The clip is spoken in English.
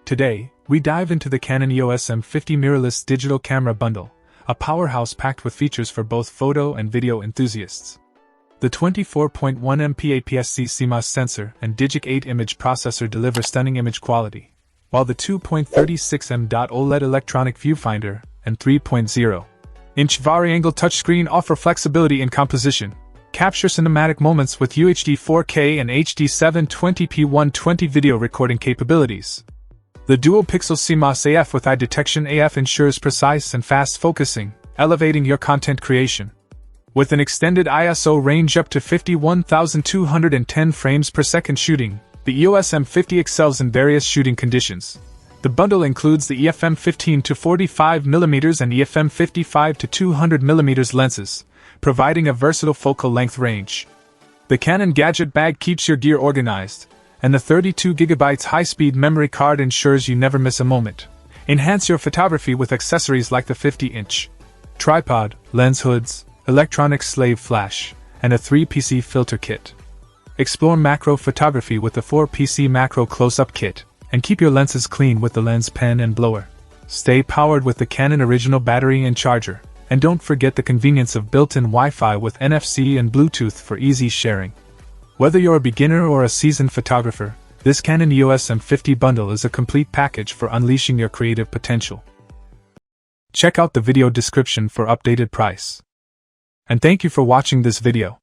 Today, we dive into the Canon EOS M50 Mirrorless digital camera bundle, a powerhouse packed with features for both photo and video enthusiasts. The 24.1MP APS-C CMOS sensor and Digic 8 image processor deliver stunning image quality, while the 2.36M OLED electronic viewfinder and 3.0-inch vari-angle touchscreen offer flexibility in composition, capture cinematic moments with UHD 4K and HD 720p 120 video recording capabilities. The dual-pixel CMOS AF with eye detection AF ensures precise and fast focusing, elevating your content creation. With an extended ISO range up to 51,210 frames per second shooting, the EOS M50 excels in various shooting conditions. The bundle includes the EF-M15 to 45mm and EF-M55 to 200mm lenses, providing a versatile focal length range. The Canon gadget bag keeps your gear organized, and the 32GB high-speed memory card ensures you never miss a moment. Enhance your photography with accessories like the 50-inch tripod, lens hoods, electronic slave flash, and a 3PC filter kit. Explore macro photography with the 4PC macro close-up kit, and keep your lenses clean with the lens pen and blower. Stay powered with the Canon original battery and charger, and don't forget the convenience of built-in Wi-Fi with NFC and Bluetooth for easy sharing. Whether you're a beginner or a seasoned photographer, this Canon EOS M50 bundle is a complete package for unleashing your creative potential. Check out the video description for updated price. And thank you for watching this video.